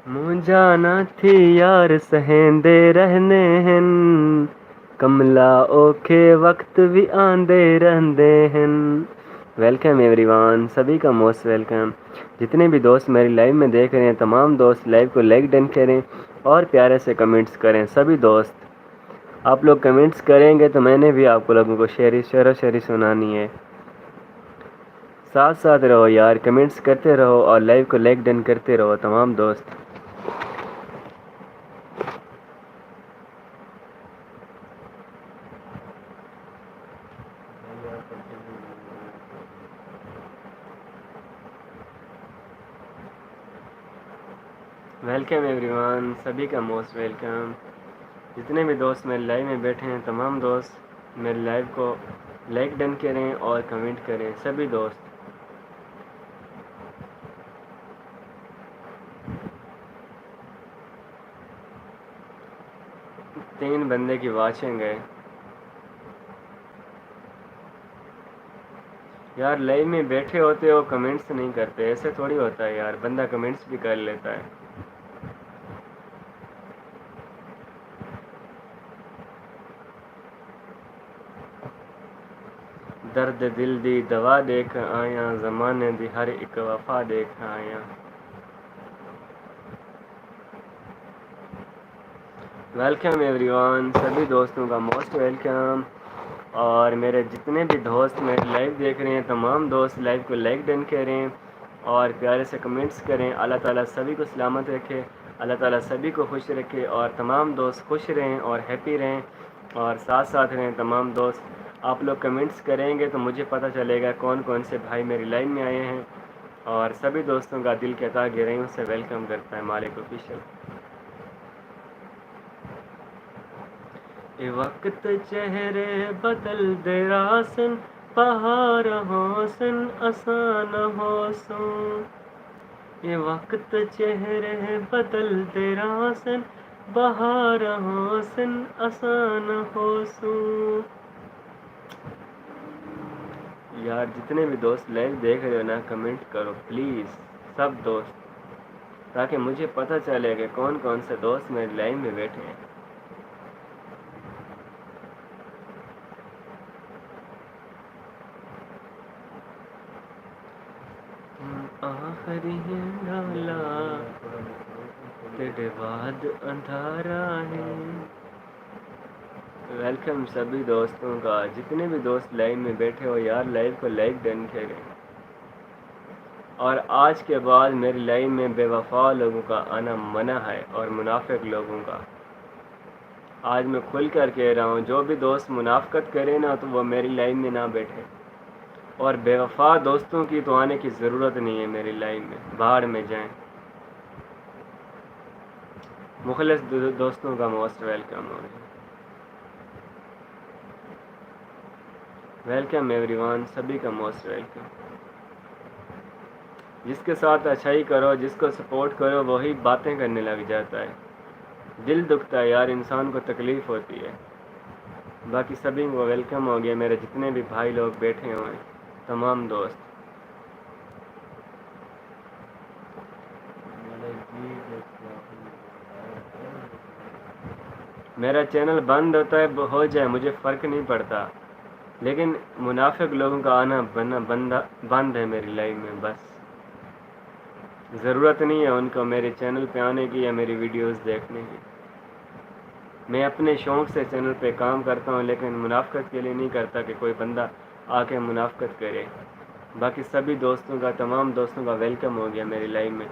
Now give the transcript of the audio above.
मुंजाना थी यार सहेंदे रहने हैं कमला ओखे वक्त भी आंदे रहंदे हैं। वेलकम एवरीवन, सभी का मोस्ट वेलकम। जितने भी दोस्त मेरी लाइव में देख रहे हैं तमाम दोस्त लाइव को लाइक डन करें और प्यारे से कमेंट्स करें। सभी दोस्त आप लोग कमेंट्स करेंगे तो मैंने भी आपको लोगों को शेरी सुनानी है। साथ साथ रहो यार, कमेंट्स करते रहो और लाइव को लाइक डन करते रहो तमाम दोस्त। वेलकम एवरीवन, सभी का मोस्ट वेलकम। जितने भी दोस्त मेरे लाइव में बैठे हैं तमाम दोस्त मेरे लाइव को लाइक डन करें और कमेंट करें। सभी दोस्त तीन बंदे की वाचें गए यार, लाइव में बैठे होते हो कमेंट्स नहीं करते, ऐसे थोड़ी होता है यार, बंदा कमेंट्स भी कर लेता है। दर्द दिल दी दवा देख आया, ज़माने दी हर एक वफा देख आया। वेलकम एवरीवन, सभी दोस्तों का मोस्ट वेलकम। और मेरे जितने भी दोस्त मेरे लाइव देख रहे हैं तमाम दोस्त लाइव को लाइक डन करें और प्यारे से कमेंट्स करें। अल्लाह ताला सभी को सलामत रखे, अल्लाह ताला सभी को खुश रखे और तमाम दोस्त खुश रहें और हैप्पी रहें और साथ साथ रहें तमाम दोस्त। आप लोग कमेंट्स करेंगे तो मुझे पता चलेगा कौन कौन से भाई मेरी लाइन में आए हैं और सभी दोस्तों का दिल के तह गहराइयों से वेलकम करता है मालिक ऑफिशियल। वक्त चेहरे बदल दे रासन, पहाड़ होसन आसान होसूं। ये वक्त चेहरे बदल दे रासन, बहार होसन आसान होसूं। यार जितने भी दोस्त लाइव देख रहे हो ना कमेंट करो प्लीज़ सब दोस्त, ताकि मुझे पता चले कि कौन कौन से दोस्त मेरे लाइव में बैठे हैं। आखिरी डाला तेरे बाद अंधारा है। वेलकम सभी दोस्तों का, जितने भी दोस्त लाइव में बैठे हो यार लाइव को लाइक डन करें। और आज के बाद मेरी लाइव में बेवफा लोगों का आना मना है और मुनाफिक लोगों का। आज मैं खुल कर कह रहा हूँ, जो भी दोस्त मुनाफिकत करे ना तो वो मेरी लाइव में ना बैठे और बेवफा दोस्तों की तो आने की ज़रूरत नहीं है मेरी लाइव में, बाहर में जाएं। मुखलिस दोस्तों का मोस्ट वेलकम हो। वेलकम एवरीवन, सभी का मोस्ट वेलकम। जिसके साथ अच्छाई करो, जिसको सपोर्ट करो वही बातें करने लग जाता है। दिल दुखता है यार, इंसान को तकलीफ़ होती है। बाकी सभी को वेलकम हो गया, मेरे जितने भी भाई लोग बैठे हुए हैं तमाम दोस्त। मेरा चैनल बंद होता है हो जाए मुझे फ़र्क नहीं पड़ता, लेकिन मुनाफिक लोगों का आना बंद है मेरी लाइफ में। बस ज़रूरत नहीं है उनको मेरे चैनल पे आने की या मेरी वीडियोस देखने की। मैं अपने शौक़ से चैनल पे काम करता हूँ, लेकिन मुनाफिकत के लिए नहीं करता कि कोई बंदा आके मुनाफिकत करे। बाकी सभी दोस्तों का, तमाम दोस्तों का वेलकम हो गया मेरी लाइफ में।